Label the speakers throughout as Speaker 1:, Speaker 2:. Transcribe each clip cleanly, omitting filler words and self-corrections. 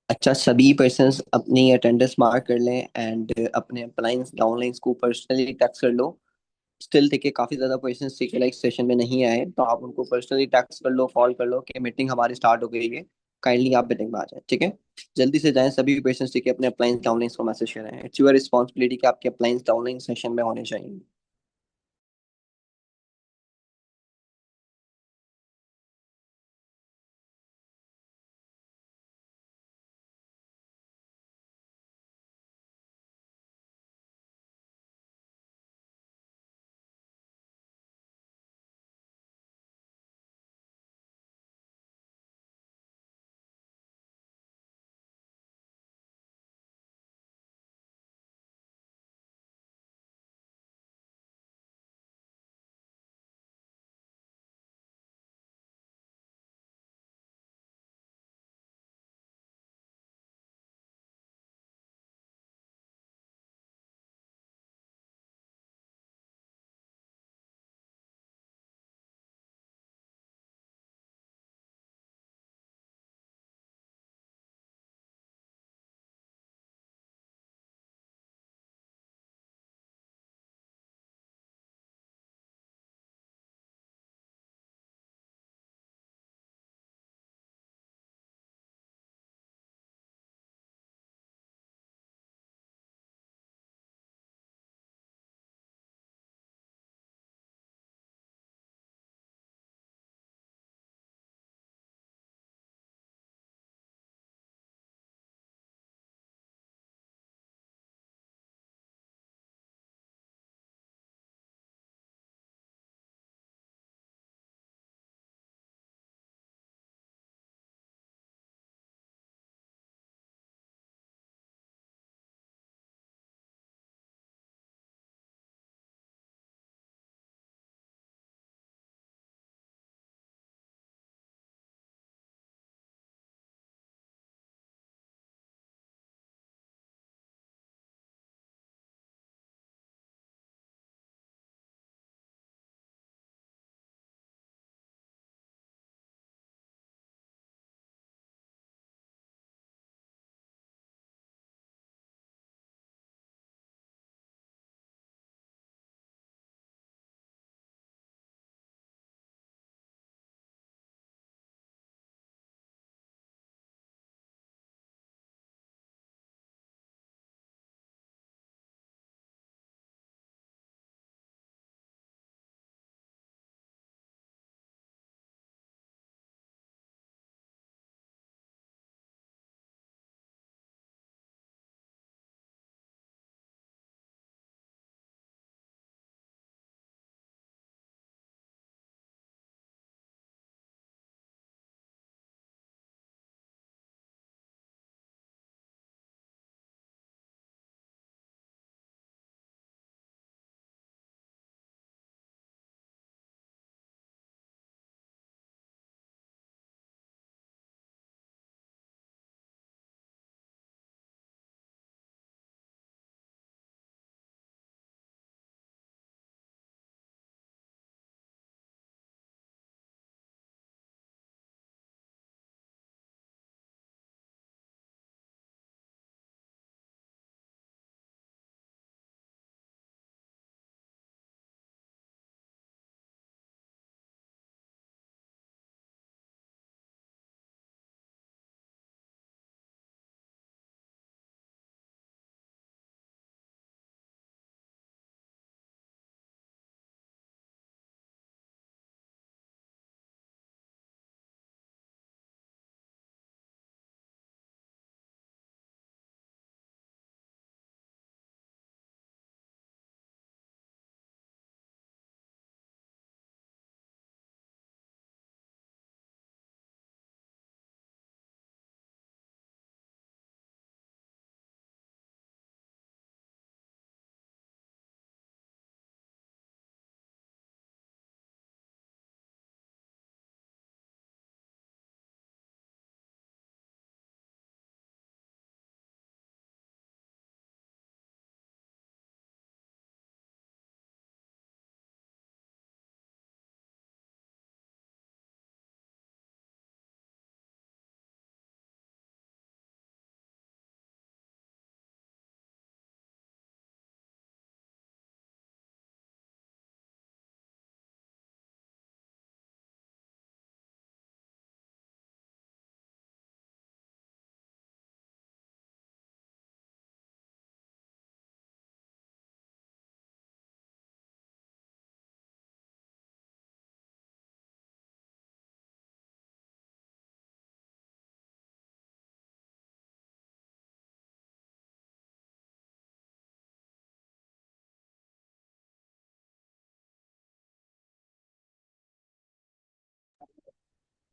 Speaker 1: अच्छा, सभी पर्सन्स अपनी अटेंडेंस मार्क कर लें एंड अपने अपलाइंस डाउनलाइंस को पर्सनली टेक्स्ट कर लो। स्टिल ठीक है, काफी ज्यादा पर्सन्स ठीक है लाइक सेशन में नहीं आए, तो आप उनको पर्सनली टेक्स्ट कर लो, कॉल कर लो कि मीटिंग हमारी स्टार्ट हो गई है, काइंडली आप मीटिंग में आ जाए। ठीक है, जल्दी से जाएं सभी पर्सन्स, ठीक है, अपने अप्लाइंस डाउनलाइंस को मैसेज करें। इट्स योर रिस्पॉन्सिबिलिटी कि आपके अप्लाइंस डाउनलाइन सेशन में होने चाहिए।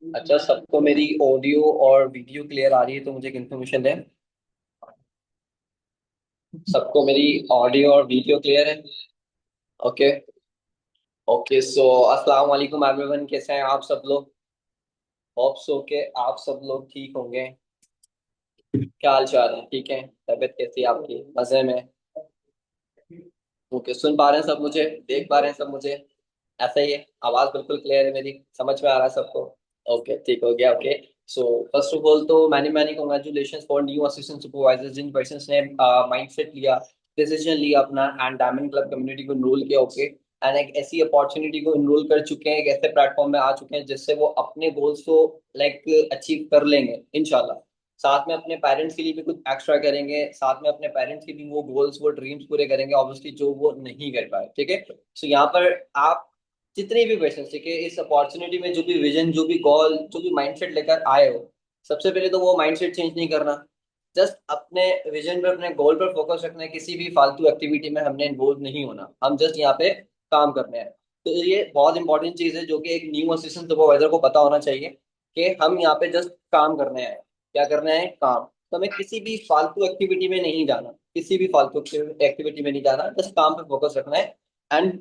Speaker 1: अच्छा, सबको मेरी ऑडियो और वीडियो क्लियर आ रही है तो मुझे एक इन्फॉर्मेशन दें। सबको मेरी ऑडियो और वीडियो क्लियर है? ओके। ओके, सो अस्सलाम वालेकुम एवरीवन, कैसे हैं आप सब लोग? होप सो के आप सब लोग ठीक होंगे। क्या हाल चाल है? ठीक है? तबीयत कैसी है आपकी? मजे में? ओके, सुन पा रहे हैं सब मुझे? देख पा रहे हैं सब मुझे? ऐसा ही है? आवाज बिल्कुल क्लियर है मेरी? समझ में आ रहा है सबको? ओके, ठीक हो गया। Okay, so first of all तो many many congratulation for new assistant supervisor जिन पर्सन्स ने माइंडसेट लिया, डिसीजन लिया अपना एंड डायमंड क्लब कम्युनिटी को इनरोल किया। ओके, एंड एक ऐसी अपॉर्चुनिटी को इनरोल कर चुके हैं, एक ऐसे प्लेटफॉर्म में आ चुके हैं जिससे वो अपने गोल्स को लाइक अचीव कर लेंगे इंशाल्लाह। साथ में अपने पेरेंट्स के लिए भी कुछ एक्स्ट्रा करेंगे, साथ में अपने पेरेंट्स के भी वो गोल्स वो ड्रीम्स पूरे करेंगे ऑब्वियसली जो वो नहीं कर पाए। ठीक है, सो यहाँ पर आप जितने भी क्वेश्चन, ठीक है, इस अपॉर्चुनिटी में जो भी विजन, जो भी गोल, जो भी माइंडसेट लेकर आए हो, सबसे पहले तो वो माइंडसेट चेंज नहीं करना। जस्ट अपने विजन पर, अपने गोल पर फोकस रखना है। किसी भी फालतू एक्टिविटी में हमने इन्वॉल्व नहीं होना, हम जस्ट यहाँ पे काम करने हैं। तो ये बहुत इंपॉर्टेंट चीज है जो कि एक न्यू असिस्टेंट सुपरवाइजर को पता होना चाहिए कि हम यहाँ पे जस्ट काम करने हैं। क्या करना है? काम। तो हमें किसी भी फालतू एक्टिविटी में नहीं जाना, किसी भी फालतू एक्टिविटी में नहीं जाना, जस्ट काम पे फोकस रखना है। एंड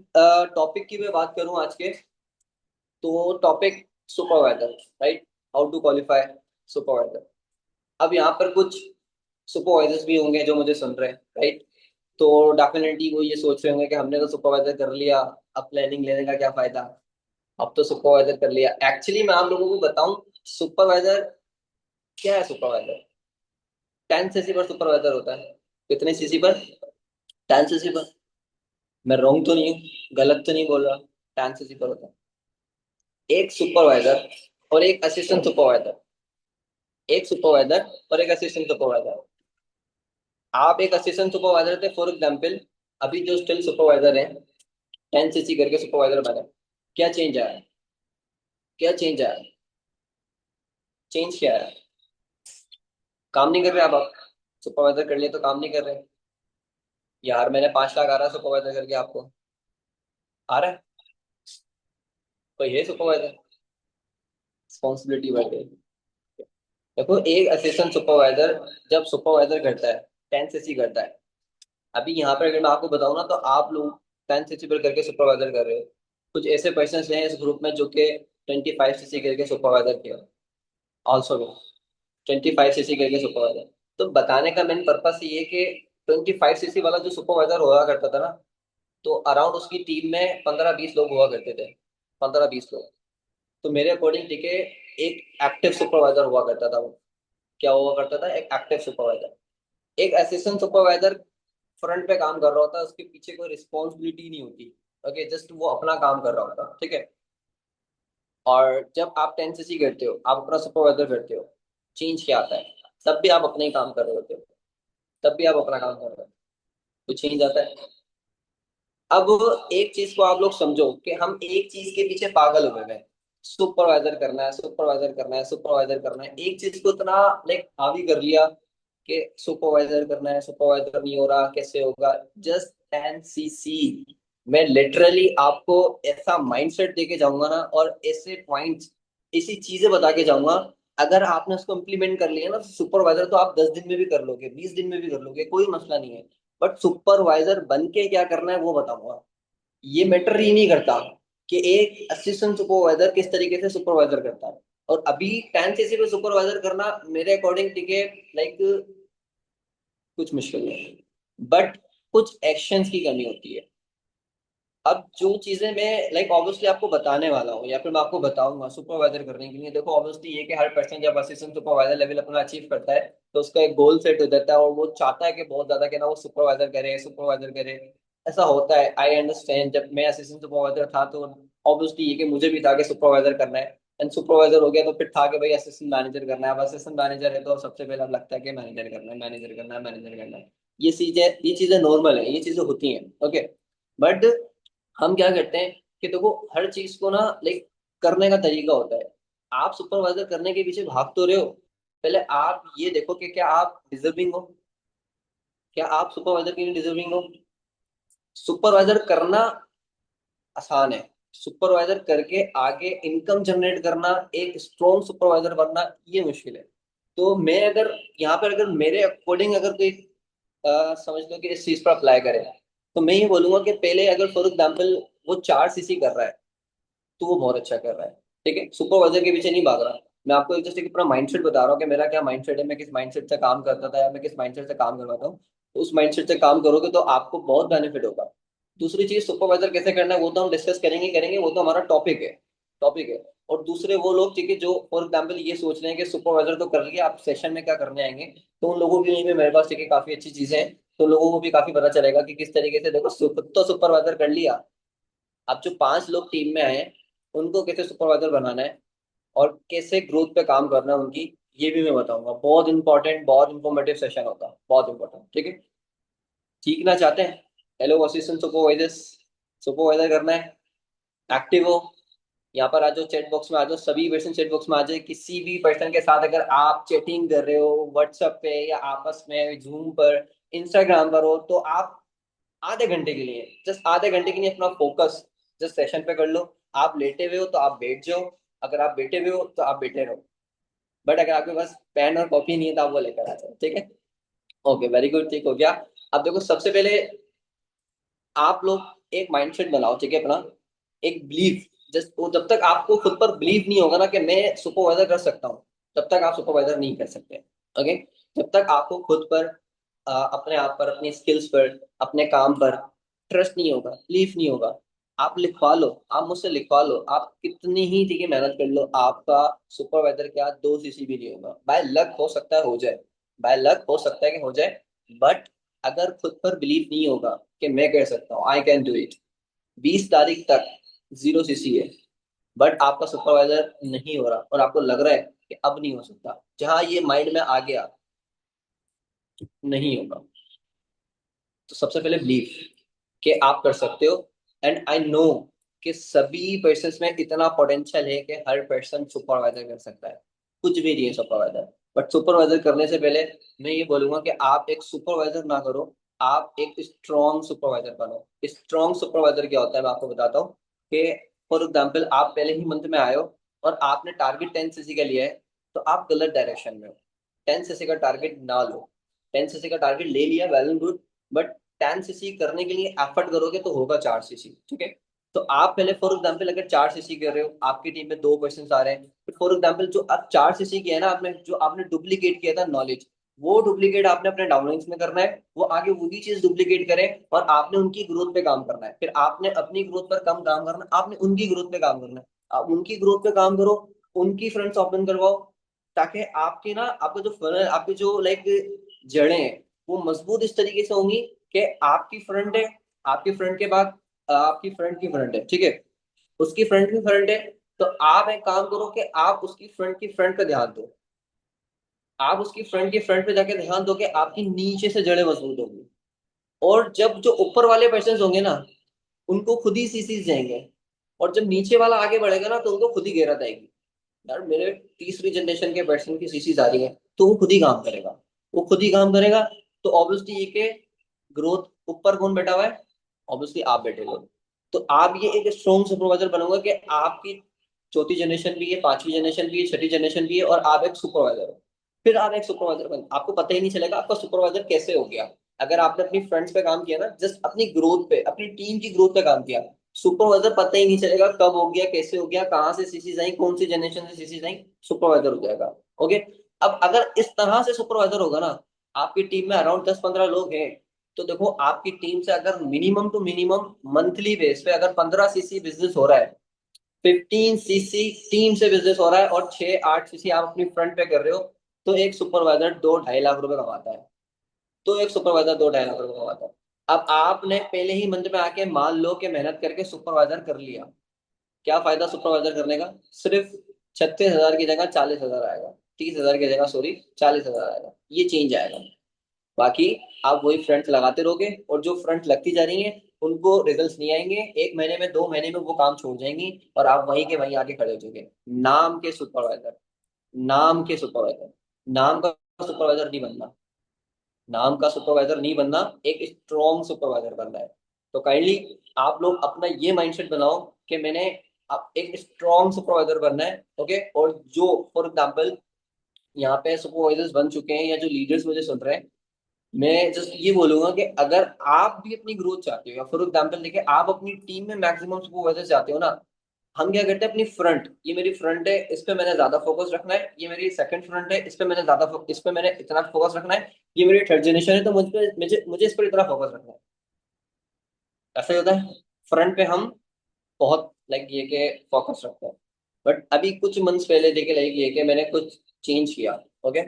Speaker 1: टॉपिक की मैं बात करूं आज के, तो topic supervisor, right? How to qualify supervisor. अब यहाँ पर कुछ सुपरवाइजर्स भी होंगे जो मुझे सुन रहे हैं, राइट? तो डेफिनेटली वो ये सोच रहे होंगे कि हमने तो सुपरवाइजर कर लिया, अब प्लानिंग लेने का क्या फायदा? अब तो सुपरवाइजर कर लिया। एक्चुअली मैं आप लोगों को बताऊं, सुपरवाइजर क्या है? सुपरवाइजर 10 सीसी पर सुपरवाइजर होता है। कितने सीसी पर? 10 सीसी पर। मैं रॉन्ग तो नहीं हूँ? गलत तो नहीं बोल रहा? 10 सीसी पर होता है। एक सुपरवाइजर और एक असिस्टेंट सुपरवाइजर, एक सुपरवाइजर और एक असिस्टेंट सुपरवाइजर। आप एक असिस्टेंट सुपरवाइजर थे फॉर एग्जाम्पल, अभी जो स्टिल सुपरवाइजर है, 10 सीसी करके सुपरवाइजर बने। क्या चेंज आया? क्या चेंज आया? चेंज क्या है? काम नहीं कर रहे आप सुपरवाइजर कर लिया तो काम नहीं कर रहे? यार मैंने 5 लाख आ रहा है सुपरवाइजर करके, आपको आ रहा है? कोई है सुपरवाइजर? रिस्पॉन्सिबिलिटी बढ़ गई। देखो, एक असिस्टेंट सुपरवाइजर जब सुपरवाइजर करता है, 10 सीसी करता है। अभी यहाँ पर अगर मैं आपको बताऊँ ना, तो आप लोग 10 सीसी पर करके सुपरवाइजर कर रहे हो। कुछ ऐसे पर्सन हैं इस ग्रुप में जो कि 25 सीसी करके सुपरवाइजर किया, ऑल्सो 25 सीसी करके सुपरवाइजर। तो बताने का मेन पर्पस ये है कि 25 सीसी वाला जो सुपरवाइजर हुआ करता था ना, तो अराउंड उसकी टीम में 15-20 लोग हुआ करते थे। 15-20 लोग। तो मेरे अकॉर्डिंग, ठीक है, एक एक्टिव सुपरवाइजर हुआ करता था वो। क्या हुआ करता था? एक एक्टिव सुपरवाइजर। एक असिस्टेंट सुपरवाइजर फ्रंट पे काम कर रहा होता है, उसके पीछे कोई रिस्पॉन्सिबिलिटी नहीं होती। ओके, जस्ट वो अपना काम कर रहा होता, ठीक है। और जब आप 10 सीसी करते हो, आप अपना सुपरवाइजर करते हो, चेंज क्या आता है? तब भी आप अपने ही काम कर रहे होते हो, तब भी आप अपना काम कर रहे हो, तो चेंज आता है। अब एक चीज को आप लोग समझो कि हम एक चीज के पीछे पागल हो गए हैं। सुपरवाइजर करना है, सुपरवाइजर करना है, सुपरवाइजर करना है, एक चीज को इतना लाइक हावी कर लिया कि सुपरवाइजर करना है, सुपरवाइजर नहीं हो रहा, कैसे होगा? Just 10 CC. मैं लिटरली आपको ऐसा माइंडसेट देके जाऊंगा ना, और ऐसे पॉइंट्स, ऐसी चीजें बता के जाऊंगा। अगर आपने उसको इम्प्लीमेंट कर लिया ना, तो सुपरवाइजर तो आप 10 दिन में भी कर लोगे, 20 दिन में भी कर लोगे, कोई मसला नहीं है। बट सुपरवाइजर बन के क्या करना है वो बताऊंगा। ये मैटर ही नहीं करता कि एक असिस्टेंट सुपरवाइजर किस तरीके से सुपरवाइजर करता है। और अभी 10 सीसी पे सुपरवाइजर करना मेरे अकॉर्डिंग, ठीक है, लाइक कुछ मुश्किल नहीं है। बट कुछ एक्शंस की कमी होती है। अब जो चीजें मैं लाइक ऑब्वियसली आपको बताने वाला हूँ, या फिर मैं आपको बताऊंगा सुपरवाइजर करने के लिए, देखो ऑब्वियसली ये कि हर पर्सन जब असिस्टेंट सुपरवाइजर लेवल अपना अचीव करता है, तो उसका एक गोल सेट हो जाता है और वो चाहता है कि बहुत ज्यादा कि ना वो सुपरवाइजर करे, सुपरवाइजर करे। ऐसा होता है, आई अंडरस्टैंड। जब मैं असिस्टेंट सुपरवाइजर था तो ऑब्वियसली ये कि मुझे भी था कि सुपरवाइजर करना है। एंड सुपरवाइजर हो गया तो फिर था कि भाई असिस्टेंट मैनेजर करना है। अब असिस्टेंट मैनेजर है तो सबसे पहले अब लगता है कि मैनेजर करना है, मैनेजर करना है, मैनेजर करना है। ये चीजें नॉर्मल है, ये चीजें होती हैं। ओके, बट हम क्या करते हैं कि देखो, हर चीज को ना लाइक करने का तरीका होता है। आप सुपरवाइजर करने के पीछे भाग तो रहे हो, पहले आप ये देखो कि क्या आप डिजर्विंग हो, क्या आप सुपरवाइजर के लिए डिजर्विंग हो। सुपरवाइजर करना आसान है, सुपरवाइजर करके आगे इनकम जनरेट करना, एक स्ट्रॉन्ग सुपरवाइजर बनना, ये मुश्किल है। तो मैं अगर यहाँ पर अगर मेरे अकॉर्डिंग अगर कोई समझ लो कि इस चीज पर अप्लाई करे, तो मैं ये बोलूंगा कि पहले अगर फॉर एग्जाम्पल वो 4 सीसी कर रहा है तो वो बहुत अच्छा कर रहा है। ठीक है, सुपरवाइजर के पीछे नहीं भाग रहा। मैं आपको जस्ट एक अपना माइंडसेट बता रहा हूँ कि मेरा क्या माइंडसेट है, मैं किस माइंडसेट से काम करता था या मैं किस माइंडसेट से काम करवाता हूँ। तो उस माइंडसेट से काम करोगे तो आपको बहुत बेनिफिट होगा। दूसरी चीज, सुपरवाइजर कैसे करना है वो तो हम डिस्कस करेंगे करेंगे, वो तो हमारा टॉपिक है। और दूसरे वो लोग ठीक है जो फॉर एग्जाम्पल ये सोच रहे हैं कि सुपरवाइजर तो कर लिया, आप सेशन में क्या करने आएंगे, तो उन लोगों के लिए भी मेरे पास ठीक है काफी अच्छी चीजें हैं। तो लोगों को भी काफी पता चलेगा कि किस तरीके से, देखो तो सुपरवाइजर कर लिया, अब जो 5 लोग टीम में आए हैं उनको कैसे सुपरवाइजर बनाना है और कैसे ग्रोथ पे काम करना है उनकी, ये भी मैं बताऊंगा। बहुत इंपॉर्टेंट, बहुत इंफॉर्मेटिव सेशन होगा, बहुत इंपॉर्टेंट। ठीक है, सीखना चाहते हैं, हेलो असिस्टेंट सुपरवाइजर्स, सुपरवाइजर करना है, एक्टिव हो, यहाँ पर आ जाओ, चैट बॉक्स में आ जाओ, सभी पर्सन चैट बॉक्स में आ जाए। किसी भी पर्सन के साथ अगर आप चैटिंग कर रहे हो व्हाट्सएप पे या आपस में जूम पर, इंस्टाग्राम पर हो, तो आप आधे घंटे के लिए, जस्ट आधे घंटे के लिए अपना फोकस जस्ट सेशन पे कर लो। आप लेटे हुए हो तो आप बैठ जाओ, अगर आप बैठे हुए हो तो आप बैठे रहो, बट अगर आपके पास पेन और कॉपी नहीं है तो आप वो लेकर आ जाओ। ठीक है, ओके, वेरी गुड, ठीक हो गया। अब देखो सबसे पहले आप लोग एक माइंडसेट बनाओ, ठीक है, अपना एक बिलीव, जस्ट वो जब तक आपको खुद पर बिलीव नहीं होगा ना कि मैं सुपरवाइजर कर सकता हूँ, तब तक आप सुपरवाइजर नहीं कर सकते। ओके, जब तक आपको खुद पर अपने आप पर, अपनी स्किल्स पर, अपने काम पर ट्रस्ट नहीं होगा, बिलीफ नहीं होगा, आप लिखवा लो, आप मुझसे लिखवा लो, आप कितनी ही ठीक है मेहनत कर लो, आपका सुपरवाइजर क्या 2 सीसी भी नहीं होगा। बाय लक हो सकता है हो जाए, बाय लक हो सकता है कि हो जाए, बट अगर खुद पर बिलीव नहीं होगा कि मैं कर सकता हूँ, आई कैन डू इट, 20 तारीख तक 0 सीसी है, बट आपका सुपरवाइजर नहीं हो रहा और आपको लग रहा है कि अब नहीं हो सकता, जहां ये माइंड में आ गया नहीं होगा, तो सबसे पहले बिलीव कि आप कर सकते हो। एंड आई नो कि सभी पर्सन में इतना पोटेंशियल है कि हर पर्सन सुपरवाइजर कर सकता है, कुछ भी नहीं है सुपरवाइजर। बट सुपरवाइजर करने से पहले मैं ये बोलूंगा कि आप एक सुपरवाइजर ना करो, आप एक स्ट्रॉन्ग सुपरवाइजर बनो। स्ट्रॉन्ग सुपरवाइजर क्या होता है मैं आपको बताता हूँ कि फॉर एग्जाम्पल आप पहले ही मंथ में आए हो और आपने टारगेट 10 सीसी का लिया है, तो आप गलत डायरेक्शन में हो। 10 सीसी का टारगेट ना लो, 10 सीसी का टारगेट ले लिया, well and good, but 10 CC करने के लिए एफर्ट करोगे तो होगा 4 सीसी। ठीक है, तो आप पहले फॉर एग्जाम्पल अगर 4 सीसी कर रहे हो, आपकी टीम में 2 पर्सन आ रहे हैं, तो फॉर एग्जाम्पल जो आप 4 सीसी किया है ना आपने, जो आपने डुप्लीकेट किया था नॉलेज, वो डुप्लीकेट आपने अपने डाउनलाइंस में करना है, वो आगे वही चीज डुप्लीकेट करें, और आपने उनकी ग्रोथ पे काम करना है। फिर आपने अपनी ग्रोथ पर कम काम करना है, आपने उनकी ग्रोथ पे काम करना है। आप उनकी ग्रोथ पे काम करो, उनकी फ्रंट्स ओपन करवाओ, ताकि आपके ना, आपका जो फनल, आपकी जो लाइक जड़ें हैं, वो मजबूत इस तरीके से होंगी कि आपकी फ्रंट है, आपकी फ्रंट के बाद आपकी फ्रंट की फ्रंट है, ठीक है, उसकी फ्रंट की फ्रंट है, तो आप एक काम करो कि आप उसकी फ्रंट की फ्रंट पे ध्यान दो, आप उसकी फ्रंट की फ्रंट पे जाके ध्यान दो कि आपकी नीचे से जड़ें मजबूत होंगी। और जब जो ऊपर वाले पर्सन होंगे ना, उनको खुद ही सीसीज जाएंगे, और जब नीचे वाला आगे बढ़ेगा ना तो उनको खुद ही घेरत आएगी। यार मेरे तीसरी जनरेशन के पर्सन की सीसीज आ रही है, तो वो खुद ही काम करेगा, वो खुद ही काम करेगा। तो ऑब्वियसली ये कि ग्रोथ ऊपर कौन बैठा हुआ है, ऑब्वियसली आप बैठे हो। तो आप ये एक स्ट्रॉन्ग सुपरवाइजर बनोगे कि आपकी चौथी जनरेशन भी है, पांचवी जनरेशन भी है, छठी जनरेशन भी है, और आप एक सुपरवाइजर हो। फिर आप एक सुपरवाइजर बन, आपको पता ही नहीं चलेगा आपका सुपरवाइजर कैसे हो गया। अगर आपने अपनी फ्रेंड्स पे काम किया ना, जस्ट अपनी ग्रोथ पे, अपनी टीम की ग्रोथ पे काम किया, सुपरवाइजर पता ही नहीं चलेगा कब हो गया, कैसे हो गया, कहाँ से सीसीज आई, कौन सी जनरेशन से सीसीज आई, सुपरवाइजर हो जाएगा। ओके, अब अगर इस तरह से सुपरवाइजर होगा ना, आपकी टीम में अराउंड 10-15 लोग हैं, तो देखो आपकी टीम से अगर minimum to minimum monthly base पे अगर 15 सीसी बिजनेस हो रहा है, 15 सीसी टीम से बिजनेस हो रहा है, और 6-8 सीसी आप अपनी फ्रंट पे कर रहे हो, तो एक सुपरवाइजर 2-2.5 लाख रुपए कमाता है। तो एक सुपरवाइजर 2-2.5 लाख रुपए कमाता है। अब आपने पहले ही मंथ में आके मान लो कि मेहनत करके सुपरवाइजर कर लिया, क्या फायदा सुपरवाइजर करने का, सिर्फ 36,000 की जगह 40,000 आएगा, 30,000 की जगह सॉरी 40,000 आएगा, ये चेंज आएगा। बाकी आप वही फ्रंट लगाते रहोगे, और जो फ्रंट लगती जा रही हैं उनको रिजल्ट्स नहीं आएंगे, 1 महीने में 2 महीने में वो काम छोड़ जाएंगी, और आप वहीं के वहीं आके खड़े हो जाओगे। नाम के सुपरवाइजर, नाम के सुपरवाइजर, नाम का सुपरवाइजर नहीं बनना, नाम का सुपरवाइजर नहीं बनना, एक स्ट्रॉन्ग सुपरवाइजर बनना है। तो काइंडली आप लोग अपना ये माइंडसेट बनाओ कि मैंने अब एक स्ट्रॉन्ग सुपरवाइजर बनना है, ओके। और जो फॉर एग्जाम्पल यहाँ पे सुपरवाइजर्स बन चुके हैं या जो लीडर्स मुझे सुन रहे हैं, मैं जस्ट ये बोलूंगा कि अगर आप भी अपनी ग्रोथ चाहते हो, या फॉर एग्जाम्पल देखिए आप अपनी टीम में मैक्सिमम सुपरवाइजर चाहते हो ना, हम क्या करते हैं अपनी फ्रंट, ये मेरी फ्रंट है, इस पे मैंने ज्यादा फोकस रखना है, ये मेरी सेकंड फ्रंट है, इस पे मैंने इतना फोकस रखना है, ये मेरी थर्ड जनरेशन है तो मुझे मुझे इस पर इतना फोकस रखना है। ऐसा ही होता है, फ्रंट पे हम बहुत लाइक ये के फोकस रखते हैं। बट अभी कुछ मंथ्स पहले देखे लाइक ये कि मैंने कुछ चेंज किया, ओके।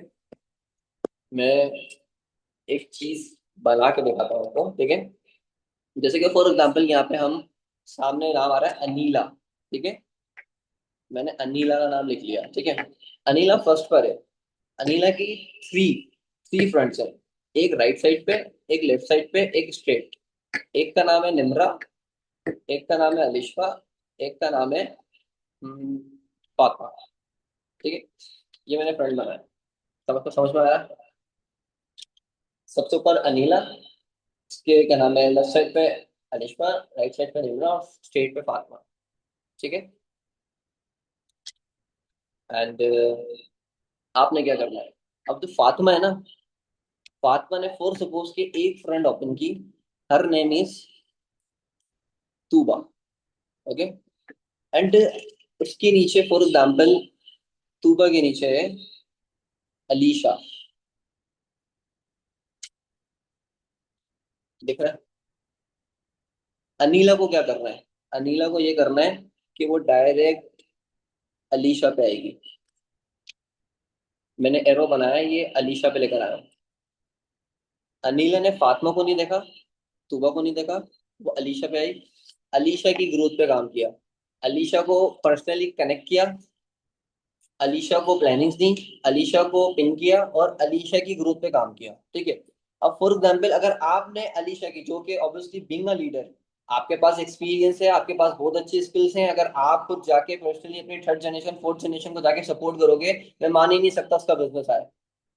Speaker 1: मैं एक चीज बना के दिखाता हूँ आपको, ठीक है। जैसे कि फॉर एग्जाम्पल यहाँ पे हम सामने नाम आ रहा है अनीला, ठीक है। मैंने अनीला का नाम लिख लिया, ठीक है। अनीला फर्स्ट पर है। अनीला की थ्री थ्री फ्रंट्स है, एक राइट साइड पे, एक लेफ्ट साइड पे, एक स्ट्रेट। एक का नाम है निम्रा, एक का नाम है अलिशा, एक का नाम है हम्म, फातिमा, ठीक है। ये मैंने फ्रंट बनाया, समझ में आया। सबसे ऊपर अनीला, इसके क्या नाम है लेफ्ट साइड पे अलिशा, राइट साइड पे निम्रा और स्ट्रेट पे फातिमा, ठीक है। एंड आपने क्या करना है, अब जो फातिमा है ना, फातिमा ने फोर सपोज के एक फ्रंट ओपन की, her name is Tooba, okay. And उसके नीचे फॉर एग्जाम्पल तूबा के नीचे है अलीशा, दिख रहा है। अनीला को क्या करना है, अनीला को ये करना है कि वो डायरेक्ट अलीशा पे आएगी। मैंने एरो बनाया, ये अलीशा पे लेकर आया हूं। अनीला ने फातिमा को नहीं देखा, तूबा को नहीं देखा, वो अलीशा पे आई, अलीशा की ग्रोथ पे काम किया, अलीशा को पर्सनली कनेक्ट किया, अलीशा को प्लानिंग्स दी, अलीशा को पिन किया और अलीशा की ग्रोथ पे काम किया, ठीक है। अब फॉर एग्जाम्पल अगर आपने अलीशा की, जो कि ऑब्वियसली बीइंग अ लीडर, आपके पास एक्सपीरियंस है, आपके पास बहुत अच्छी स्किल्स हैं, अगर आप खुद जाके पर्सनली अपनी थर्ड जनरेशन फोर्थ जनरेशन को जाके सपोर्ट करोगे, मैं मान ही नहीं सकता उसका बिजनेस आए।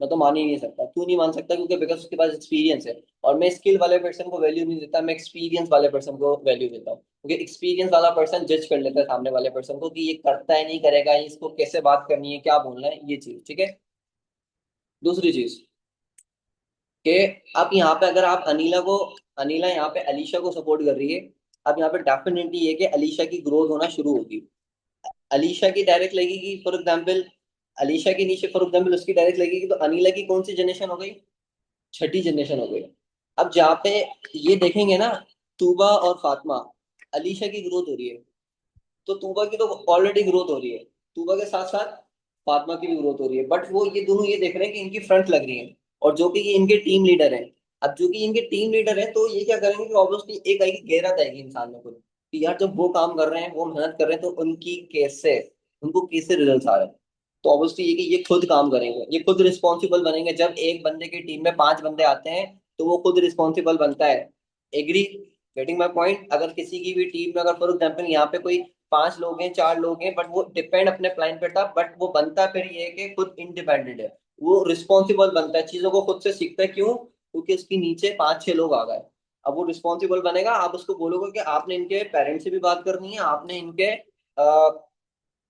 Speaker 1: मैं तो मान ही नहीं सकता, क्यों नहीं मान सकता, क्योंकि बिकॉज उसके पास एक्सपीरियंस है। और मैं स्किल वाले पर्सन को वैल्यू नहीं देता, मैं एक्सपीरियंस वाले पर्सन को वैल्यू देता हूँ, क्योंकि एक्सपीरियंस वाला पर्सन जज कर लेता है सामने वाले पर्सन को कि ये करता है नहीं करेगा, इसको कैसे बात करनी है, क्या बोलना है, ये चीज, ठीक है। दूसरी चीज कि अब यहाँ पे अगर आप अनीला को, अनीला यहाँ पे अलीशा को सपोर्ट कर रही है, अब यहाँ पे डेफिनेटली ये कि अलीशा की ग्रोथ होना शुरू होगी। अलीशा की डायरेक्ट लगेगी फॉर एग्जाम्पल, अलीशा के नीचे फॉर एग्जाम्पल उसकी डायरेक्ट लगेगी, तो अनीला की कौन सी जनरेशन हो गई, छठी जनरेशन हो गई। अब जहाँ पे ये देखेंगे ना, तूबा और फातिमा, अलीशा की ग्रोथ हो रही है, तो तूबा की तो ऑलरेडी ग्रोथ हो रही है, तूबा के साथ साथ फातिमा की भी ग्रोथ हो रही है, बट वो ये दोनों ये देख रहे हैं कि इनकी फ्रंट लग रही है, और जो कि ये इनके टीम लीडर हैं। अब जो कि इनके टीम लीडर है, तो ये क्या करेंगे कि ऑब्वियसली एक आएगी गैरत आएगी इंसान में खुद, कि यार जब वो काम कर रहे हैं, वो मेहनत कर रहे हैं, तो उनको कैसे रिजल्ट आ रहे हैं। तो ऑब्वियसली ये कि ये खुद काम करेंगे, ये खुद रिस्पॉन्सिबल बनेंगे, जब एक बंदे की टीम में पांच बंदे आते हैं तो वो खुद रिस्पॉन्सिबल बनता है। Agree, getting my point. अगर किसी की भी टीम में अगर फॉर एग्जाम्पल यहाँ पे कोई पांच लोग हैं, चार लोग हैं, बट वो डिपेंड अपने प्लान पे था, बट वो बनता फिर ये है कि खुद इंडिपेंडेंट है, वो रिस्पॉन्सिबल बनता है, चीजों को खुद से सीखता है, क्यों, क्योंकि उसके नीचे पांच छह लोग आ गए। अब वो रिस्पॉन्सिबल बनेगा, आप उसको बोलोगे कि आपने इनके पेरेंट्स से भी बात करनी है, आपने इनके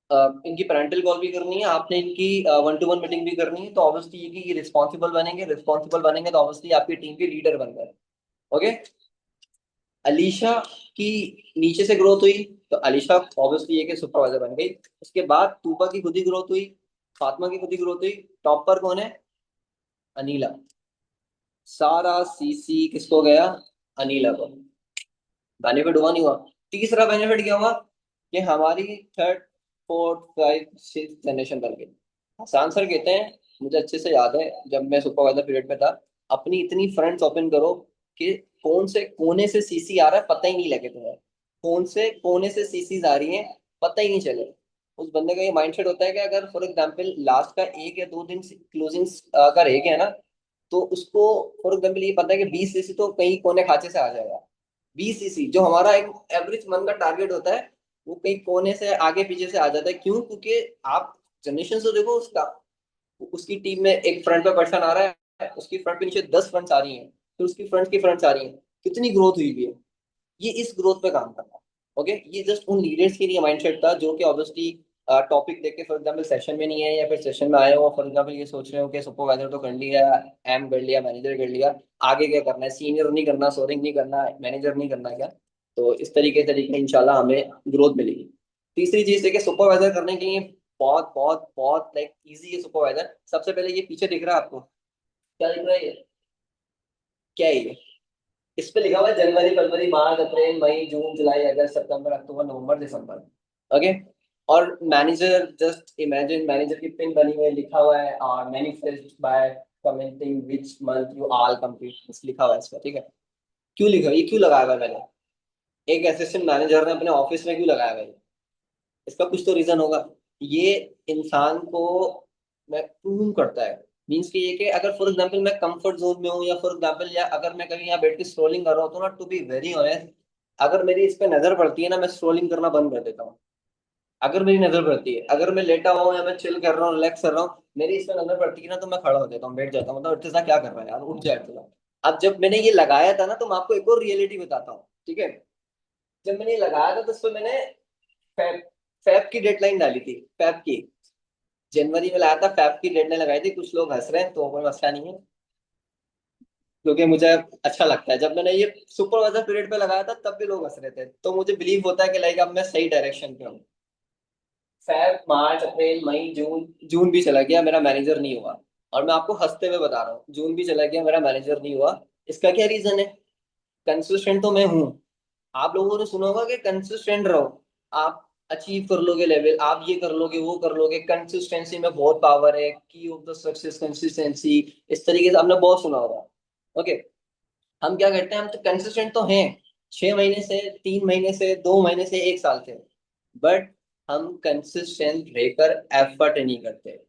Speaker 1: इनकी पेरेंटल कॉल भी करनी है, आपने इनकी वन टू वन मीटिंग भी करनी है, तो ऑब्वियसली ये कि ये रिस्पॉन्सिबल बनेंगे तो ऑब्वियसली आपकी टीम के लीडर बन गए, ओके। अलीशा की नीचे से ग्रोथ हुई, तो अलीशा ऑब्वियसली ये कि सुपरवाइजर बन गई। उसके बाद तूबा की खुद ही ग्रोथ हुई, फातिमा की खुद ही ग्रोथ हुई, टॉप पर कौन है, अनीला। सारा सीसी किसको गया, अनीला को। बेनिफिट हुआ नहीं हुआ। तीसरा बेनिफिट क्या हुआ, कि हमारी third fourth five six generation बन गई। आसान सर कहते हैं, मुझे अच्छे से याद है जब मैं सुपरवाइजर पीरियड में था, अपनी इतनी फ्रंट्स ओपन करो कि कौन से कोने से सीसी आ रहा है पता ही नहीं लगे तुम्हें, कौन से कोने से सीसीज आ रही हैं पता ही नहीं चले। उस बंदे का ये माइंडसेट होता है कि अगर फॉर एग्जांपल लास्ट का एक या दो दिन क्लोजिंग का रह गया ना, तो उसको फॉर एग्जांपल ये पता है कि 20 सीसी तो कहीं कोने खांचे से आ जाएगा। 20 सीसी जो हमारा एक एवरेज मन का टारगेट होता है, वो कहीं कोने से आगे पीछे से आ जाता है, क्यों, क्योंकि आप जनरेशन तो देखो उसका, उसकी टीम में एक फ्रंट पे पर्सन आ रहा है, उसकी फ्रंट पे नीचे 10 फ्रंट्स आ रही हैं, फिर उसकी फ्रंट की फ्रंट्स आ रही हैं, कितनी ग्रोथ हुई भी है। ये इस ग्रोथ पे काम करता है, ओके, ये जस्ट उन लीडर्स के लिए माइंडसेट था जो कि ऑब्वियसली टॉपिक देख के फॉर एग्जाम्पल सेशन में नहीं है, या फिर सेशन में आए हो फॉर एग्जाम्पल ये सोच रहे हो कि सुपरवाइजर तो कर लिया, एम कर लिया, मैनेजर कर लिया, आगे क्या करना है, सीनियर नहीं करना, सोरिंग नहीं करना, मैनेजर नहीं करना क्या। तो इस तरीके इंशाल्लाह हमें ग्रोथ मिलेगी। तीसरी चीज है कि सुपरवाइजर करने के लिए बहुत बहुत बहुत लाइक इजी है सुपरवाइजर। सबसे पहले ये पीछे दिख रहा है आपको, क्या दिख रहा है ये, क्या है ये, इस पे लिखा हुआ है जनवरी फरवरी मार्च अप्रैल मई जून जुलाई अगस्त सितंबर अक्टूबर नवंबर दिसंबर। ओके, और मैनेजर जस्ट इमेजिन मैनेजर की पिन बनी हुई है, लिखा हुआ है और manifest by commenting which month you all complete, लिखा हुआ है इस पर, ठीक है। क्यों लिखा है? ये क्यों लगाया हुआ है मैंने, एक असिस्टेंट मैनेजर ने अपने ऑफिस में क्यों लगाया हुआ है? इसका कुछ तो रीजन होगा। ये इंसान को मैं प्रूव करता है, मीन्स कि ये कि अगर फॉर एग्जांपल मैं कंफर्ट जोन में हूँ, या फॉर एग्जांपल या अगर मैं कहीं यहाँ बैठ के स्क्रॉलिंग कर रहा हूँ, तो ना टू बी वेरी ऑनेस्ट, अगर मेरी इस पे नजर पड़ती है ना, मैं स्क्रॉलिंग करना बंद कर देता हूँ। अगर मेरी नजर पड़ती है, अगर मैं लेटा हुआ हूँ या मैं चिल कर रहा हूँ, रिलैक्स कर रहा हूँ, मेरी इस पे नजर पड़ती है ना, तो मैं खड़ा हो जाता हूँ, बैठ जाता हूँ, मतलब इर्तिजा क्या कर रहा है यार, उठ जाए इर्तिजा। अब जब मैंने ये लगाया था ना, तो मैं आपको एक और रियलिटी बताता हूँ, ठीक है। जब मैंने ये लगाया था तो उस पर मैंने फैब फैब की डेडलाइन डाली थी, फैब की, जनवरी में लाया था, फैब की डेडलाइन लगाई थी। कुछ लोग हंस रहे हैं तो कोई मसला नहीं है, क्योंकि मुझे अच्छा लगता है। जब मैंने ये सुपरवाइजर पीरियड पे लगाया था तब भी लोग हंस रहे थे, तो मुझे बिलीव होता है कि लाइक अब मैं सही डायरेक्शन पे हूँ। फैब मार्च अप्रैल मई जून, जून भी चला गया, मेरा मैनेजर नहीं हुआ। और मैं आपको हंसते हुए बता रहा हूँ, जून भी चला गया, मेरा मैनेजर नहीं हुआ। इसका क्या रीजन है? कंसिस्टेंट तो मैं हूँ। आप लोगों ने सुना होगा कि कंसिस्टेंट रहो, आप अचीव कर लोगे लेवल, आप ये कर लोगे वो कर लोगे, कंसिस्टेंसी में बहुत पावर है, की ऑफ द सक्सेस कंसिस्टेंसी, इस तरीके से आपने बहुत सुना होगा। ओके, हम क्या करते हैं, हम तो कंसिस्टेंट तो हैं, 6 महीने से, 3 महीने से, 2 महीने से, 1 साल से, बट हम कंसिस्टेंट रहकर एफर्ट नहीं करते।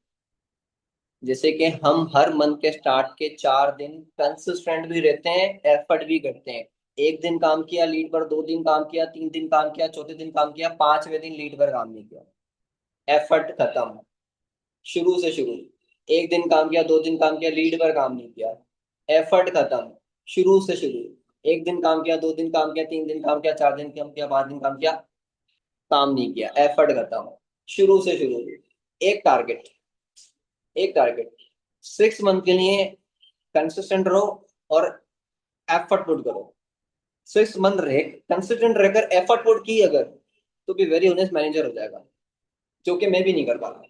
Speaker 1: जैसे कि हम हर मंथ के स्टार्ट के 4 दिन कंसिस्टेंट भी रहते हैं, एफर्ट भी करते हैं। एक दिन काम किया लीड पर, 2 दिन काम किया, 3 दिन काम किया, चौथे दिन काम किया, 5वें दिन लीड पर काम नहीं किया, एफर्ट खत्म। शुरू से शुरू, एक दिन काम किया, 2 दिन काम किया, लीड पर काम नहीं किया, एफर्ट खत्म। शुरू से शुरू, एक दिन काम किया, 2 दिन काम किया, 3 दिन काम किया, 4 दिन काम किया, 5 दिन काम किया, काम नहीं किया, एफर्ट खत्म। शुरू से शुरू, एक टारगेट, एक टारगेट, 6 मंथ के लिए कंसिस्टेंट रहो और एफर्ट पुट करो। 6 मंथ रहे कंसिस्टेंट रहकर एफर्ट पुट की अगर, तो भी वेरी ऑनेस्ट मैनेजर हो जाएगा, जो कि मैं भी नहीं कर पा रहा।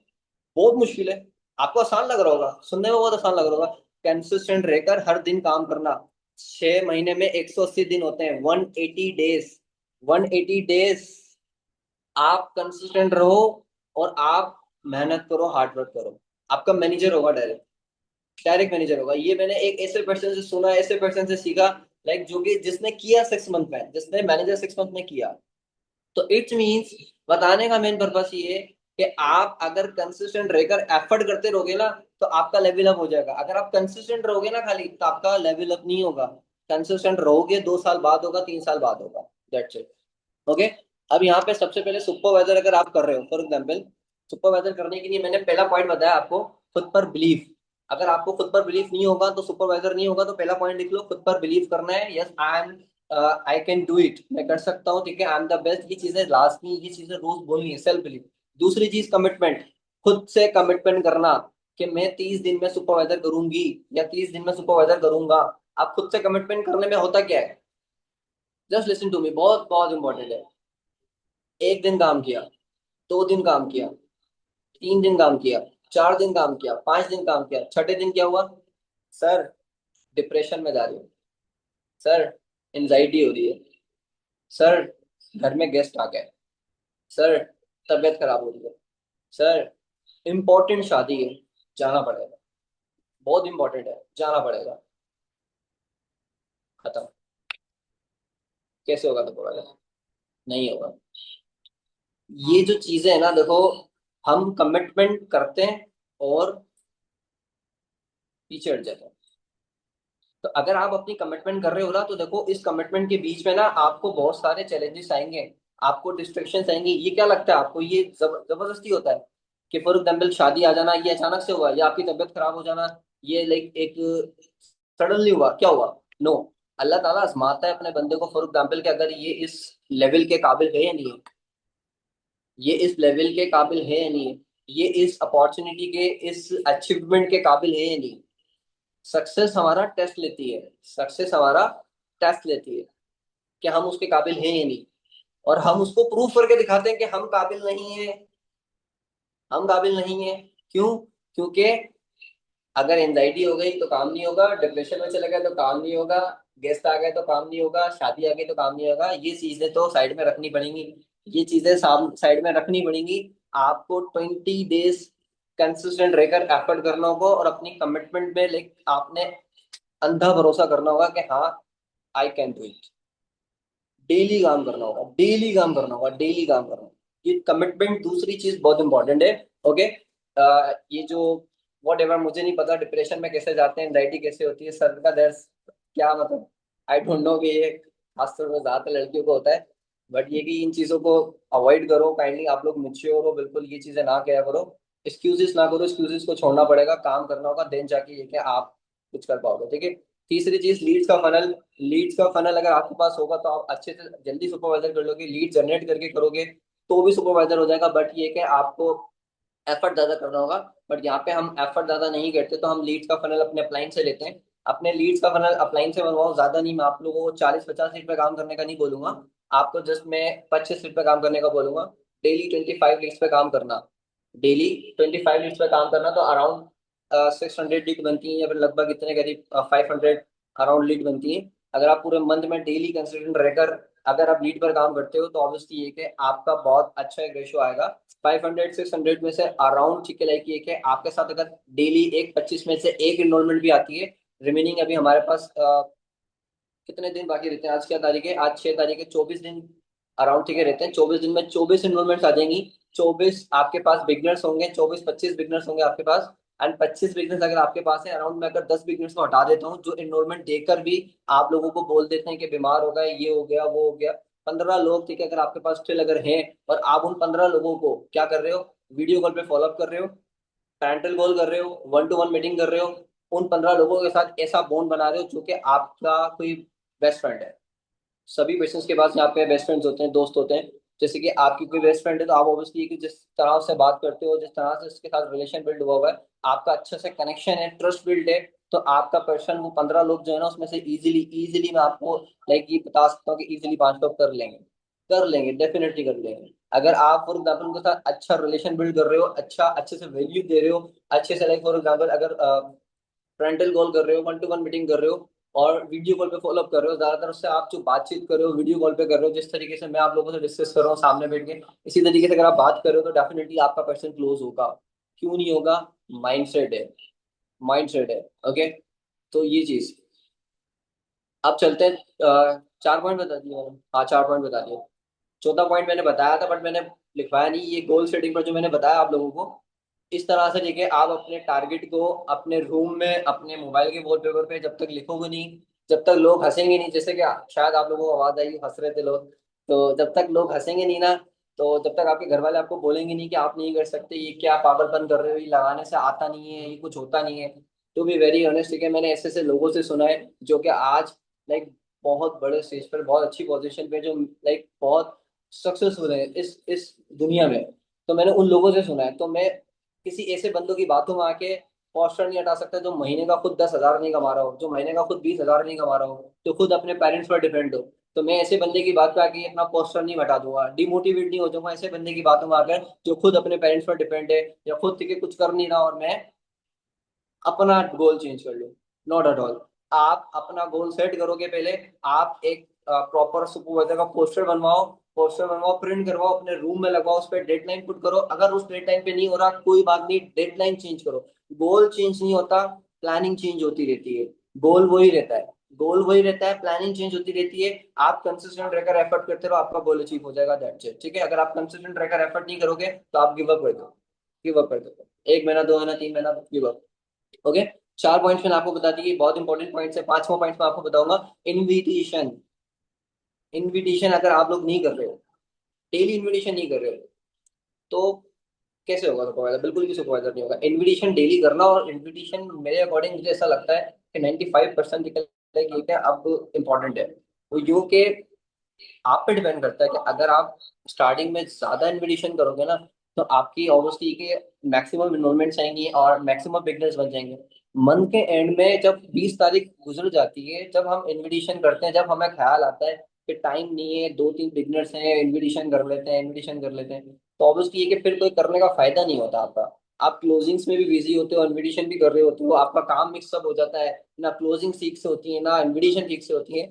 Speaker 1: बहुत मुश्किल है, आपको आसान लग रहा होगा, सुनने में बहुत आसान लग रहा होगा, कंसिस्टेंट रहकर हर दिन काम करना। 6 महीने में 180 दिन होते हैं, 180 डेज, 180 डेज। आप कंसिस्टेंट रहो और आप मेहनत करो, हार्ड वर्क करो, आपका मैनेजर होगा, डायरेक्ट डायरेक्ट मैनेजर होगा। ये मैंने एक ऐसे पर्सन से सुना, ऐसे पर्सन से सीखा, लाइक जो कि जिसने किया 6 मंथ में, जिसने मैनेजर 6 मंथ में किया। तो इट्स मीन्स, बताने का मेन पर्पस ये है कि आप अगर कंसिस्टेंट रहकर एफर्ट करते रहोगे ना, तो आपका लेवल अप हो जाएगा। अगर आप कंसिस्टेंट रहोगे ना खाली, तो आपका लेवल अप नहीं होगा। कंसिस्टेंट रहोगे, 2 साल बाद होगा, 3 साल बाद होगा, दैट्स इट। ओके, अब यहाँ पे सबसे पहले सुपरवाइजर अगर आप कर रहे हो, फॉर एग्जाम्पल सुपरवाइजर करने के लिए मैंने पहला पॉइंट बताया आपको, खुद पर बिलीफ। अगर आपको खुद पर बिलीफ नहीं होगा तो सुपरवाइजर नहीं होगा। तो पहला पॉइंट लिख लो, खुद पर बिलीव करना है। Yes I am, I can do it, मैं कर सकता हूँ, ठीक है, आई एम द बेस्ट। ये चीजें लास्ट में, ये चीजें रोज बोलनी है, सेल्फ बिलीव। दूसरी चीज कमिटमेंट, खुद से कमिटमेंट करना कि मैं 30 दिन में सुपरवाइजर करूंगी या 30 दिन में सुपरवाइजर करूंगा। आप खुद से कमिटमेंट करने में होता क्या है, जस्ट लिसन टू मी, बहुत बहुत इंपॉर्टेंट है। एक दिन काम किया, 2 दिन काम किया, 3 दिन काम किया, 4 दिन काम किया, 5 दिन काम किया, छठे दिन क्या हुआ? सर डिप्रेशन में जा रही हूँ, सर एंजाइटी हो रही है, सर घर में गेस्ट आ गए, सर तबीयत खराब हो रही है, सर इम्पोर्टेंट शादी है, जाना पड़ेगा, बहुत इंपॉर्टेंट है, जाना पड़ेगा, खत्म। कैसे होगा? तो बोला नहीं होगा। ये जो चीजें है ना, देखो, हम कमिटमेंट करते हैं और पीछे हट जाते हैं। तो अगर आप अपनी कमिटमेंट कर रहे हो ना, तो देखो इस कमिटमेंट के बीच में ना आपको बहुत सारे चैलेंजेस आएंगे, आपको डिस्ट्रैक्शंस आएंगी। ये क्या लगता है आपको, ये जबरदस्ती होता है कि फॉर एग्जाम्पल शादी आ जाना, ये अचानक से हुआ, या आपकी तबीयत खराब हो जाना, ये लाइक एक सडनली हुआ, क्या हुआ? नो, अल्लाह ताला आजमाता है अपने बंदे को। फॉर एग्जाम्पल कि अगर ये इस लेवल के काबिल है या नहीं है, ये इस लेवल के काबिल है या नहीं है, ये इस अपॉर्चुनिटी के, इस अचीवमेंट के काबिल है या नहीं। सक्सेस हमारा टेस्ट लेती है, सक्सेस हमारा टेस्ट लेती है कि हम उसके काबिल हैं या नहीं। और हम उसको प्रूव करके दिखाते हैं कि हम काबिल नहीं है, हम काबिल नहीं है। क्यों? क्योंकि अगर एंजाइटी हो गई तो काम नहीं होगा, डिप्रेशन में चले गए तो काम नहीं होगा, गेस्ट आ गए तो काम नहीं होगा, शादी आ गई तो काम नहीं होगा। ये चीजें तो साइड में रखनी पड़ेंगी, ये चीजें साइड में रखनी पड़ेंगी। आपको 20 डेज कंसिस्टेंट रहकर एफर्ट करना होगा और अपनी कमिटमेंट में लाइक आपने अंधा भरोसा करना होगा कि हाँ, I can do it. Daily काम करना होगा, डेली काम करना होगा, डेली काम करना होगा। ये कमिटमेंट दूसरी चीज बहुत इंपॉर्टेंट है। ओके। ये जो वॉट एवर, मुझे नहीं पता डिप्रेशन में कैसे जाते हैं, एंजाइटी कैसे होती है, सर का दर्द, क्या मतलब, आई डोंट नो कि ये खासतौर पर ज्यादातर लड़कियों को होता है। बट ये कि इन चीजों को अवॉइड करो काइंडली, आप लोग मैच्योर हो, बिल्कुल ये चीजें ना किया करो। एक्सक्यूजेस ना करो, एक्सक्यूजेस को छोड़ना पड़ेगा, काम करना होगा, देन जाके ये कि आप कुछ कर पाओगे। ठीक है। तीसरी चीज, लीड्स का फनल। लीड्स का फनल अगर आपके पास होगा तो आप अच्छे से जल्दी सुपरवाइजर कर लोगे, लीड जनरेट करके करोगे तो भी सुपरवाइजर हो जाएगा। बट ये कि आपको एफर्ट ज्यादा करना होगा। बट यहाँ पे हम एफर्ट ज्यादा नहीं करते, तो हम लीड्स का फनल अपने अपलाइन से लेते हैं। अपने लीड्स का फनल अपलाइन से बनवाओ, ज्यादा नहीं, मैं आप लोगों को 40-50 लीड पे काम करने का नहीं बोलूंगा, आपको जस्ट मैं 25 लीड पे काम करने का बोलूंगा। डेली 25 लीड्स पे काम करना, डेली 25 लीड्स पे काम करना, तो अराउंड 600 लीड बनती है, या फिर लगभग इतने करीब 500 अराउंड लीड बनती है। अगर आप पूरे मंथ में डेली कंसिस्टेंट रहकर अगर आप लीड पर काम करते हो तो ऑब्वियसली ये कि आपका बहुत अच्छा एक रेशियो आएगा। 500-600 में से अराउंड, ठीक है, लाइक ये कि आपके साथ अगर डेली एक 25 में से एक इनरोलमेंट भी आती है, रिमेनिंग अभी हमारे पास कितने दिन बाकी रहते हैं, आज क्या तारीख है, आज 6 तारीख है, 24 दिन अराउंड, ठीक है, रहते हैं। 24 दिन में 24 इनरोलमेंट्स आ जाएंगी। 24 आपके पास बिगनर्स होंगे, 24-25 बिगनर्स होंगे आपके पास। एंड 25 बिगनर्स अगर आपके पास है, अराउंड मैं अगर 10 बिगनर्स को हटा देता हूँ जो इनरोलमेंट देकर भी आप लोगों को बोल देते हैं कि बीमार हो गए, ये हो गया, वो हो गया, 15 लोग, ठीक है, अगर आपके पास स्टिल अगर हैं, और आप उन 15 लोगों को क्या कर रहे हो, वीडियो कॉल पे फॉलोअप कर रहे हो, पैरेंटल कॉल कर रहे हो, 1-to-1 मीटिंग कर रहे हो, उन 15 लोगों के साथ ऐसा बॉन्ड बना रहे हो जो कि आपका कोई बेस्ट फ्रेंड है। सभी पर्सन के पास यहाँ पे बेस्ट फ्रेंड्स होते हैं, दोस्त होते हैं। जैसे कि आपकी कोई बेस्ट फ्रेंड है तो आप ऑब्वियसली कि जिस तरह से बात करते हो, जिस तरह से उसके साथ रिलेशन बिल्ड हुआ हुआ है, आपका अच्छे से कनेक्शन है, ट्रस्ट बिल्ड है, तो आपका पर्सन वो 15 लोग जो है ना उसमें से इजीली इजीली मैं आपको लाइक ये बता सकता हूँ कि इजीली 5 लोग कर लेंगे, कर लेंगे, डेफिनेटली कर लेंगे। अगर आप फॉर एग्जाम्पल उनके साथ अच्छा रिलेशन बिल्ड कर रहे हो, अच्छा अच्छे से वैल्यू दे रहे हो, अच्छे से लाइक फॉर एग्जाम्पल अगर फ्रंटल कॉल कर रहे हो, 1-to-1 मीटिंग कर रहे हो, और वीडियो कॉल पे फॉलोअप कर रहे हो, ज्यादातर उससे आप जो बातचीत कर रहे हो वीडियो कॉल पे कर रहे हो, जिस तरीके से मैं आप लोगों से डिस्कस कर रहा हूँ सामने बैठ के, इसी तरीके से अगर आप बात कर रहे हो तो डेफिनेटली आपका पर्सन क्लोज होगा। क्यों नहीं होगा? माइंडसेट है, माइंडसेट है। ओके। तो ये चीज, अब चलते हैं। 4 पॉइंट बता दिए मैंने, हाँ 4 पॉइंट बता दिए। चौथा पॉइंट मैंने बताया था बट मैंने लिखवाया नहीं, ये गोल सेटिंग पर जो मैंने बताया आप लोगों को, इस तरह से देखिए, आप अपने टारगेट को अपने रूम में अपने मोबाइल के वॉलपेपर पे जब तक लिखोगे नहीं, जब तक लोग हंसेंगे नहीं, जैसे कि शायद आप लोगों को आवाज आई हंस रहे थे लोग, तो जब तक लोग हंसेंगे नहीं ना, तो जब तक आपके घर वाले आपको बोलेंगे नहीं कि आप नहीं कर सकते, ये क्या पागलपन कर रहे हो, ये लगाने से आता नहीं है, ये कुछ होता नहीं है। टू बी वेरी ऑनेस्ट, ठीक है, मैंने ऐसे ऐसे लोगों से सुना है जो कि आज लाइक बहुत बड़े स्टेज पर, बहुत अच्छी पोजीशन पे, जो लाइक बहुत सक्सेसफुल है इस दुनिया में। तो मैंने उन लोगों से सुना है, तो मैं किसी ऐसे बंदों की बातों में आके पोस्टर नहीं हटा सकता जो महीने का खुद 10,000 नहीं कमा रहा हो, जो महीने का खुद 20,000 नहीं कमा रहा हो, जो खुद अपने पेरेंट्स पर डिपेंड हो। तो मैं ऐसे बंदे की बात पे आके अपना पोस्टर नहीं हटा दूंगा, डिमोटिवेट नहीं हो जाऊंगा ऐसे बंदे की बातों में आकर जो खुद अपने पेरेंट्स पर डिपेंड है, या खुद ठीक है कुछ कर नहीं रहा, और मैं अपना गोल चेंज कर लो। Not at all. आप अपना गोल सेट करोगे पहले, आप एक प्रॉपर सुपरवाइजर का पोस्टर बनवाओ, पोस्टर बनवाओ, प्रिंट करवाओ, अपने रूम में लगवाओ, उस पर डेडलाइन पुट करो। अगर उस डेडलाइन पे नहीं हो रहा कोई बात नहीं, डेडलाइन चेंज करो। गोल चेंज नहीं होता, प्लानिंग चेंज होती रहती है। गोल वही रहता है, गोल वही रहता है, प्लानिंग चेंज होती रहती है। आप कंसिस्टेंट रहकर एफर्ट करते रहो, आपका गोल अचीव हो जाएगा, दैट्स इट। ठीक है, अगर आप कंसिस्टेंट रहकर एफर्ट नहीं करोगे तो आप गिव अप कर दो, गिव अप कर दो, 1 महीना, 2 महीना, 3 महीना, गिव अप। ओके। 4 पॉइंट्स मैंने आपको बता दिए, बहुत इंपॉर्टेंट पॉइंट्स है। 5वां पॉइंट मैं आपको बताऊंगा, इनविटेशन। इनविटेशन अगर आप लोग नहीं कर रहे हो, डेली इनविटेशन नहीं कर रहे हो, तो कैसे होगा सुपरवाइजर? बिल्कुल भी सुपरवाइजर नहीं होगा। इनविटेशन डेली करना, और इनविटेशन मेरे अकॉर्डिंग मुझे ऐसा लगता है कि 95% निकल है कि अब इम्पोर्टेंट है। वो यूं के आप पे डिपेंड करता है कि अगर आप स्टार्टिंग में ज्यादा इन्विटेशन करोगे ना, तो आपकी ऑब्वियसली के मैक्सिमम इनरोलमेंट्स आएंगी और मैक्सिमम बिगनर्स बन जाएंगे। मंथ के एंड में जब 20 तारीख गुजर जाती है, जब हम इनविटेशन करते हैं, जब हमें ख्याल आता है कि टाइम नहीं है, दो तीन बिगनर्स हैं, इनविटेशन कर लेते हैं, इनविटेशन कर लेते हैं, तो ऑब्वियसली ये कि फिर कोई करने का फायदा नहीं होता आपका। आप क्लोजिंग्स में भी बिजी होते हो, इनविटेशन भी कर रहे होते हो, आपका काम मिक्सअप हो जाता है, ना क्लोजिंग ठीक से होती है ना इनविटेशन ठीक से होती है।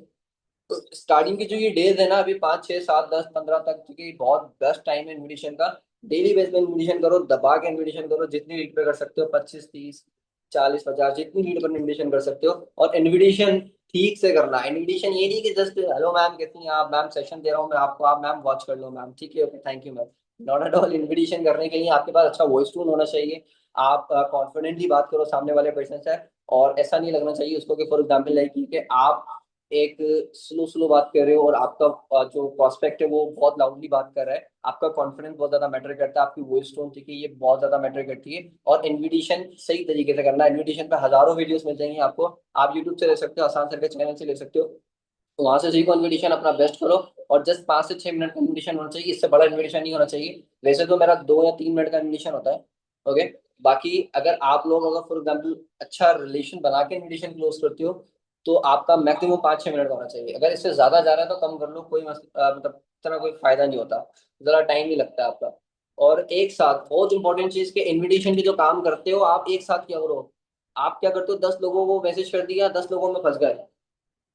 Speaker 1: तो स्टार्टिंग की जो ये डेज है ना, अभी 5 6 7 10 15 तक, क्योंकि बहुत बेस्ट टाइम है इन्विटेशन का। डेली बेस पे इन्विटेशन करो, दबा के इन्विटेशन करो, जितनी लीड पे कर सकते हो, 25 30 40 50, जितनी लीड पर इन्विटेशन कर सकते हो। और इन्विटेशन ठीक से करना। इन्विटेशन ये नहीं कि जस्ट हेलो मैम कैसी हैं आप, मैम सेशन दे रहा हूँ मैं आपको, आप मैम वॉच कर लो मैम, ठीक है okay thank you ma'am. Not at all. Invitation करने के लिए आपके पास अच्छा वॉइस टोन होना चाहिए। आप कॉन्फिडेंटली बात करो सामने वाले पर्सन से। और ऐसा नहीं लगना चाहिए उसको कि फॉर एग्जाम्पल लाइक कि आप एक स्लो स्लो बात कर रहे हो और आपका जो प्रोस्पेक्ट है वो बहुत लाउडली बात कर रहा है। आपका कॉन्फिडेंस बहुत ज्यादा मैटर करता है, आपकी वॉइस टोन ठीक है, ये बहुत ज्यादा मैटर करती है। और इनविटेशन सही तरीके से करना। इनविटेशन पे हजारों वीडियोस मिल जाएंगे आपको। आप यूट्यूब से ले सकते हो, आसान सर के चैनल से ले सकते हो, तो वहां से सीखो इनविटेशन, अपना बेस्ट करो। और जस्ट 5 से 6 मिनट का इनविटेशन होना चाहिए, इससे बड़ा इनविटेशन नहीं होना चाहिए। वैसे तो मेरा 2 या 3 मिनट का इनविटेशन होता है। ओके। बाकी अगर आप लोग अगर फॉर एग्जाम्पल अच्छा रिलेशन बना के इनविटेशन क्लोज करते हो, तो आपका मैक्सिमम 5 6 मिनट का होना चाहिए। अगर इससे ज्यादा जा रहा है तो कम कर लो, कोई मतलब इतना कोई फायदा नहीं होता, जरा टाइम नहीं लगता है आपका। और एक साथ बहुत इंपॉर्टेंट चीज के इनविटेशन के जो काम करते हो आप एक साथ क्या करो। आप क्या करते हो, 10 लोगों को मैसेज कर दिया, 10 लोगों में फंस गए।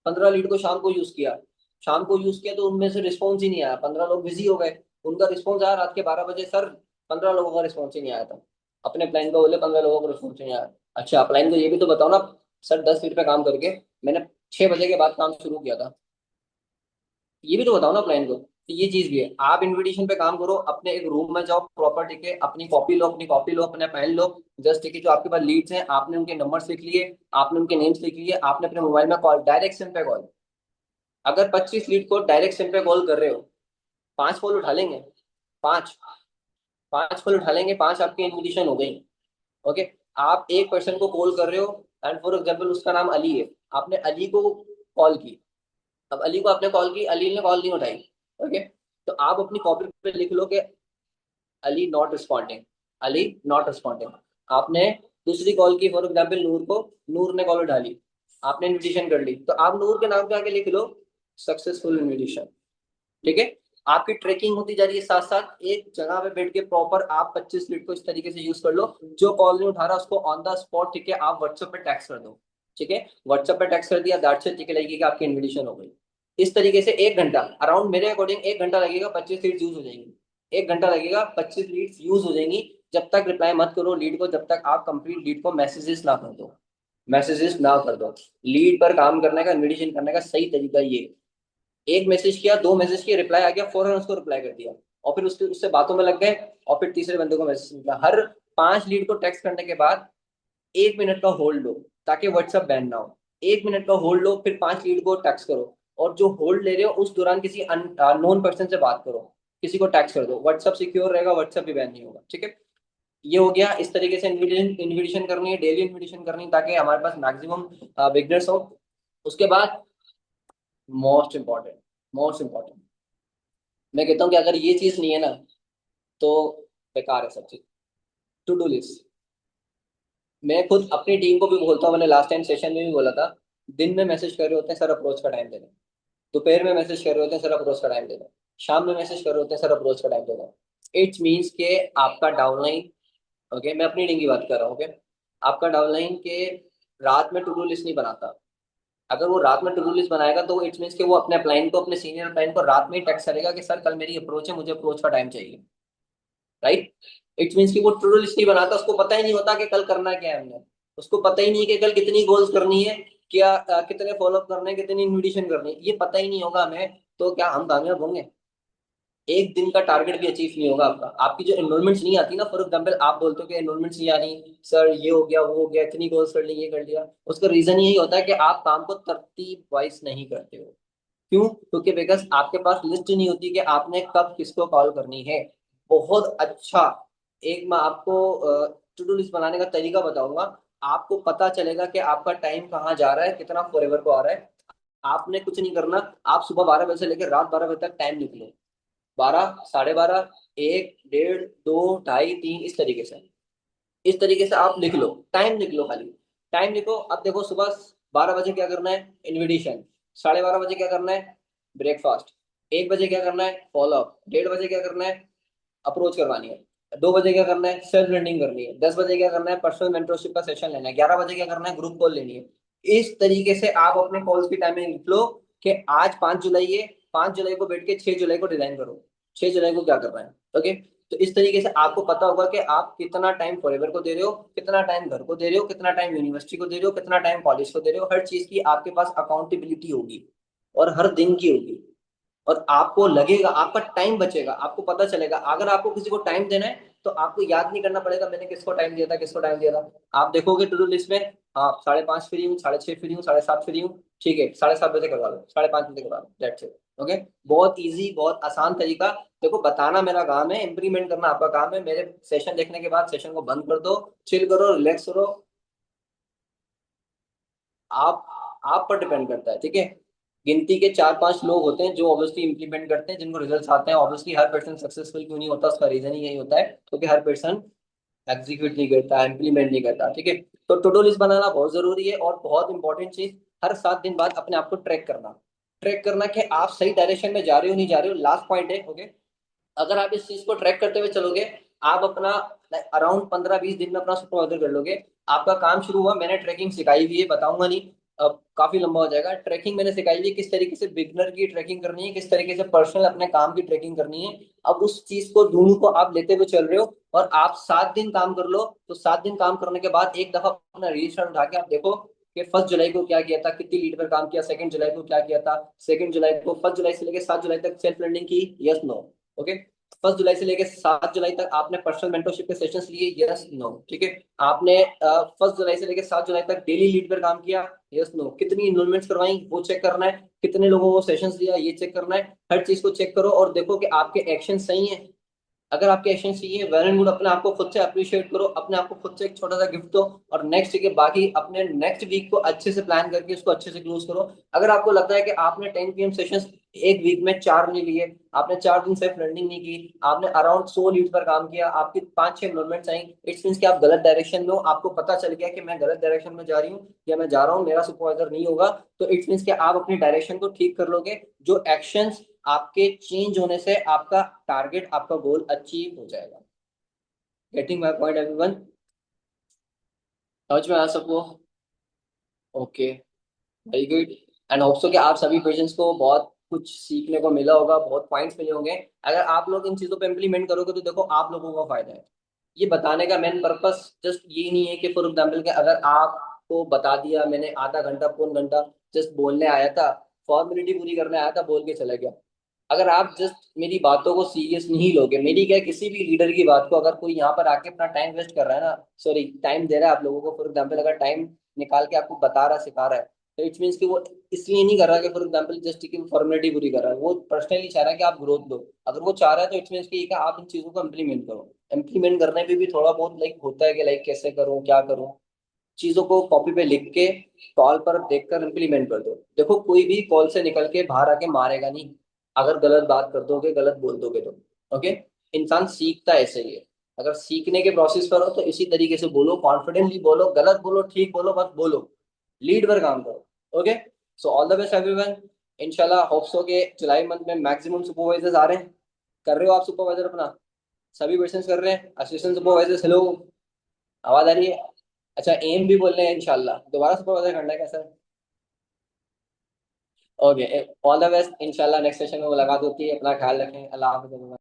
Speaker 1: 15 लीड को शाम को यूज किया, शाम को यूज किया तो उनमें से रिस्पॉन्स ही नहीं आया, 15 लोग बिजी हो गए। उनका रिस्पॉन्स आया रात के 12 बजे, सर 15 लोगों का रिस्पॉन्स ही नहीं आया था। अपने प्लान को बोले 15 लोगों को रिस्पॉन्स नहीं आया। अच्छा प्लान को ये भी तो बताओ ना, सर 10 फीट पे काम करके मैंने 6 बजे के बाद काम शुरू किया था, ये भी तो बताओ ना प्लान को। तो ये चीज भी है। आप इनविटेशन पे काम करो, अपने एक रूम में जाओ प्रॉपर, ठीक है, अपनी कॉपी लो, अपनी कॉपी लो, अपने पेन लो। जस्ट ठीक है, जो आपके पास लीड्स हैं आपने उनके नंबर्स लिख लिए, आपने उनके नेम्स लिख लिए, आपने अपने मोबाइल में कॉल, डायरेक्ट सिम पे कॉल। अगर 25 लीड को डायरेक्ट सिम पे कॉल कर रहे हो, 5 कॉल उठा लेंगे, पांच 5 कॉल उठा लेंगे, 5 आपकी इन्विटेशन हो गई। ओके। आप एक पर्सन को कॉल कर रहे हो, एंड फॉर एग्जाम्पल उसका नाम अली है, आपने अली को कॉल की। अब अली को आपने कॉल की, अली ने कॉल नहीं उठाई। ओके। तो आप अपनी कॉपी पे लिख लो कि Ali not responding, Ali not responding. आपने दूसरी कॉल की फॉर एग्जाम्पल नूर को, नूर ने कॉल उठा ली, आपने इन्विटेशन कर ली, तो आप नूर के नाम पे आके लिख लो सक्सेसफुल इन्विटेशन। ठीक है। आपकी ट्रैकिंग होती जा रही है, साथ साथ एक जगह पे बैठ के प्रॉपर आप 25 मिनट को इस तरीके से यूज कर लो। जो कॉल नहीं उठा रहा उसको ऑन द स्पॉट, ठीक है, आप व्हाट्सएप पे टैक्स कर दो। ठीक है, व्हाट्सएप पे टैक्स कर दिया, दैट्स इट, ठीक है, लगेगी कि आपकी इन्विटेशन हो गई। इस तरीके से 1 घंटा अराउंड, मेरे अकॉर्डिंग 1 घंटा लगेगा, 25 लीड्स यूज हो जाएंगी। 1 घंटा लगेगा, 25 लीड्स यूज हो जाएंगी। जब तक रिप्लाई मत करो लीड को, जब तक आप कंप्लीट लीड को मैसेजेस ना कर दो, मैसेजेस ना कर दो। लीड पर काम करने का, इन्विटेशन करने का सही तरीका ये। एक मैसेज किया, 2 मैसेज किए, रिप्लाई आ गया, फौरन उसको रिप्लाई कर दिया, और फिर उसके उससे बातों में लग गए, और फिर तीसरे बंदे को मैसेज किया। हर 5 लीड को टेक्स्ट करने के बाद 1 मिनट का होल्ड लो, ताकि व्हाट्सएप बैन ना हो। 1 मिनट का होल्ड लो, फिर 5 लीड को टैक्स करो। और जो होल्ड ले रहे हो उस दौरान किसी अननोन पर्सन से बात करो, किसी को टैक्स कर दो, व्हाट्सएप सिक्योर रहेगा, व्हाट्सएप भी बैन नहीं होगा। ठीक है। ये हो गया। इस तरीके से इन्विटेशन इन्विटेशन करनी है, डेली इन्विटेशन करनी है, ताकि हमारे पास मैक्सिमम बिगनर्स हो। उसके बाद मोस्ट इंपॉर्टेंट, मोस्ट इंपॉर्टेंट, मैं कहता हूँ कि अगर ये चीज नहीं है ना, तो बेकार है सब चीज। To do list. मैं खुद अपनी टीम को भी बोलता हूँ, मैंने लास्ट टाइम सेशन में भी बोला था। दिन में मैसेज कर रहे होते हैं सर अप्रोच का टाइम दे दें, दोपहर में मैसेज कर रहे होते हैं सर अप्रोच का टाइम दे दें, शाम में मैसेज कर रहे होते हैं सर अप्रोच का टाइम दे दें। इट्स मीन्स के आपका डाउनलाइन, ओके, मैं अपनी टीम की बात कर रहा हूँ, ओके, आपका डाउनलाइन के रात में टू डू लिस्ट नहीं बनाता। अगर वो रात में टू डू लिस्ट बनाएगा तो इट्स मीन्स कि वो अपने क्लाइंट को, अपने सीनियर क्लाइंट को रात में ही टेक्स्ट करेगा कि सर कल मेरी अप्रोच है, मुझे अप्रोच का टाइम चाहिए। राइट। इट मीन्स कि वो टू डू लिस्ट नहीं बनाता, उसको पता ही नहीं होता कि कल करना क्या है हमने। उसको पता ही नहीं कि कल कितनी गोल्स करनी है, क्या कितने फॉलोअप करने हैं, कितनी इन्विटेशन करनी है, ये पता ही नहीं होगा हमें। तो क्या हम कामयाब होंगे? एक दिन का टारगेट भी अचीव नहीं होगा आपका। आपकी जो एनरोलमेंट्स नहीं आती ना, फॉर एग्जाम्पल आप बोलते हो कि एनरोलमेंट्स नहीं आ रही सर, ये हो गया वो हो गया, इतनी गोल्स कर ली, ये कर लिया, उसका रीजन यही होता है कि आप काम को तरतीब वाइज नहीं करते हो। क्यों? क्योंकि बिकॉज आपके पास लिस्ट नहीं होती कि आपने कब किसको कॉल करनी है। बहुत अच्छा, एक मैं आपको टू डू लिस्ट बनाने का तरीका बताऊंगा। आपको पता चलेगा कि आपका टाइम कहाँ जा रहा है, कितना फॉरएवर को आ रहा है। आपने कुछ नहीं करना। आप सुबह 12 बजे से लेकर रात 12 बजे तक टाइम निकलो। 12, 12:30, 1, 1:30, 2, 2:30, 3, इस तरीके से आप लिख लो। टाइम लिख लो खाली। टाइम लिखो। अब देखो सुबह 12 बजे क्या करना है, इनविटेशन। 12:30 बजे क्या करना है, ब्रेकफास्ट। 1 बजे क्या करना है, फॉलो अप। 1:30 बजे क्या करना है, अप्रोच करवानी है। 2 बजे क्या करना है, सेल्फ लर्निंग करनी है। 10 बजे क्या करना है, पर्सनल मेंटरशिप का सेशन लेना है। 11 बजे क्या करना है, ग्रुप कॉल लेनी है। इस तरीके से आप अपने कॉल्स की टाइमिंग लिख लो कि आज 5 जुलाई है, 5 जुलाई को बैठ के 6 जुलाई को डिजाइन करो, 6 जुलाई को क्या करना है। ओके। तो इस तरीके से आपको पता होगा कि आप कितना टाइम फॉरएवर को दे रहे हो, कितना टाइम घर को दे रहे हो, कितना टाइम यूनिवर्सिटी को दे रहे हो, कितना टाइम कॉलेज को दे रहे हो। हर चीज की आपके पास अकाउंटेबिलिटी होगी और हर दिन की होगी। और आपको लगेगा आपका टाइम बचेगा, आपको पता चलेगा। अगर आपको किसी को टाइम देना है तो आपको याद नहीं करना पड़ेगा मैंने किसको टाइम दिया था, किसको टाइम दिया था। आप देखोगे टू डू लिस्ट में, हाँ 5:30 फ्री हूँ, 6:30 फ्री हूँ, 7:30 फ्री हूँ। ठीक है, 7:30 बजे करवा लो, 5:30 बजे करवा लो, दैट्स इट। ओके। बहुत इजी, बहुत आसान तरीका। देखो बताना मेरा काम है, इंप्लीमेंट करना आपका काम है। मेरे सेशन देखने के बाद सेशन को बंद कर दो, चिल करो, रिलैक्स करो। आप आप पर डिपेंड करता है, ठीक है। गिनती के 4-5 लोग होते हैं जो ऑब्वियसली इंप्लीमेंट करते हैं, जिनको रिजल्ट्स आते हैं। ऑब्वियसली हर पर्सन सक्सेसफुल क्यों नहीं होता, उसका रीजन ही यही होता है क्योंकि हर पर्सन एग्जीक्यूट नहीं करता, इंप्लीमेंट नहीं करता, ठीक है। तो टू डू लिस्ट बनाना बहुत जरूरी है। और बहुत इंपॉर्टेंट चीज, हर 7 दिन बाद अपने आप को ट्रैक करना। ट्रैक करना कि आप सही डायरेक्शन में जा रहे हो नहीं जा रहे हो, लास्ट पॉइंट है। ओके। अगर आप इस चीज को ट्रैक करते हुए चलोगे, आप अपना अराउंड 15-20 दिन में अपना सुपरवाइजर कर लोगे। आपका काम शुरू हुआ, मैंने ट्रैकिंग सिखाई हुई है, बताऊंगा नहीं, अब काफी लंबा हो जाएगा। ट्रैकिंग मैंने सिखाई हुई है, किस तरीके से बिगनर की ट्रैकिंग करनी है, किस तरीके से पर्सनल अपने काम की ट्रैकिंग करनी है। अब उस चीज को दोनों को आप लेते हुए चल रहे हो और आप 7 दिन काम कर लो। तो 7 दिन काम करने के बाद एक दफा अपना रजिस्टर उठा के आप देखो कि 1 जुलाई को क्या किया था, कितनी लीड पर काम किया, 2 जुलाई को क्या किया था, 2 जुलाई को, 1 जुलाई से लेकर 7 जुलाई तक सेल्फ लर्निंग की, यस नो। ओके। 1 जुलाई से लेकर 7 जुलाई तक आपने पर्सनल मेंटरशिप के सेशंस लिए, यस नो, ठीक है। आपने 1 जुलाई से लेकर 7 जुलाई तक डेली लीड पर काम किया, यस नो। कितनी इनरोलमेंट्स करवाई वो चेक करना है, कितने लोगों को सेशंस दिया ये चेक करना है। हर चीज को चेक करो और देखो कि आपके एक्शन सही हैं। अगर आपके एक्शन चाहिए, वेल एंड गुड। अपने आप को खुद से अप्रिशिएट करो, अपने आप को खुद से एक छोटा सा गिफ्ट दो। और नेक्स्ट के बाकी अपने नेक्स्ट वीक को अच्छे से प्लान करके उसको अच्छे से क्लोज करो। अगर आपको लगता है कि आपने 10 PM सेशंस एक वीक में 4 नहीं लिए, आपने 4 दिन सेल्फ लर्निंग नहीं की, आपने अराउंड 100 लीड पर काम किया, आपकी 5-6 इन्वॉल्वमेंट्स आई, इट्स मीन्स कि आप गलत डायरेक्शन में हो। आपको पता चल गया कि मैं गलत डायरेक्शन में जा रही हूँ या मैं जा रहा हूँ, मेरा सुपरवाइजर नहीं होगा। तो इट्स मीन्स कि आप अपनी डायरेक्शन को ठीक कर लोगे। जो एक्शंस आपके चेंज होने से आपका टारगेट, आपका गोल अचीव हो जाएगा। Getting my point everyone? समझ में आ सबको? Okay, very good. And hope so कि आप सभी पेशेंट्स को बहुत कुछ सीखने को मिला होगा, बहुत पॉइंट्स मिले होंगे। अगर आप लोग इन चीजों पे इम्प्लीमेंट करोगे तो देखो आप लोगों को फायदा है। ये बताने का मेन पर्पस जस्ट ये नहीं है कि फॉर एग्जाम्पल के अगर आपको बता दिया मैंने, आधा घंटा पौन घंटा जस्ट बोलने आया था, फॉर्मेलिटी पूरी करने आया था, बोल के चला गया। अगर आप जस्ट मेरी बातों को सीरियस नहीं लोगे, मेरी क्या किसी भी लीडर की बात को, अगर कोई यहाँ पर आके अपना टाइम वेस्ट कर रहा है ना, सॉरी टाइम दे रहा है आप लोगों को, फॉर एग्जाम्पल अगर टाइम निकाल के आपको बता रहा है, सिखा रहा है, तो इट्स मीन्स कि वो इसलिए नहीं कर रहा कि फॉर एग्जाम्पल जस्ट कि फॉर्मेलिटी पूरी कर रहा है। वो पर्सनली चाह रहा है कि आप ग्रोथ दो। अगर वो चाह रहा है तो इट्स मीन्स कि आप इन चीजों को इम्प्लीमेंट करो। इम्प्लीमेंट करने में भी थोड़ा बहुत लाइक होता है कि लाइक कैसे करूँ, क्या करूँ। चीजों को कॉपी पे लिख के कॉल पर देखकर इम्प्लीमेंट कर दो। देखो कोई भी कॉल से निकल के बाहर आके मारेगा नहीं अगर गलत बात कर दोगे, गलत बोल दोगे तो। ओके। इंसान सीखता है ऐसे ही है। अगर सीखने के प्रोसेस पर हो तो इसी तरीके से बोलो, कॉन्फिडेंटली बोलो, गलत बोलो, ठीक बोलो, मत बोलो, लीड पर काम करो। Okay. So all the best everyone. इंशाल्लाह होप्स हो के जुलाई मंथ में मैक्सिमम सुपरवाइजर्स आ रहे हैं। कर रहे हो आप सुपरवाइजर अपना? सभी पर्सन कर रहे हैं? असिस्टेंट सुपरवाइजर्स, हेलो, आवाज आ रही है? अच्छा, एम भी बोल रहे हैं इंशाल्लाह दोबारा सुपरवाइजर करना है क्या sir? Okay, all the best. इंशाल्लाह नेक्स्ट सेशन में मुलाकात होती है। अपना ख्याल रखें। अल्लाह हाफिज़।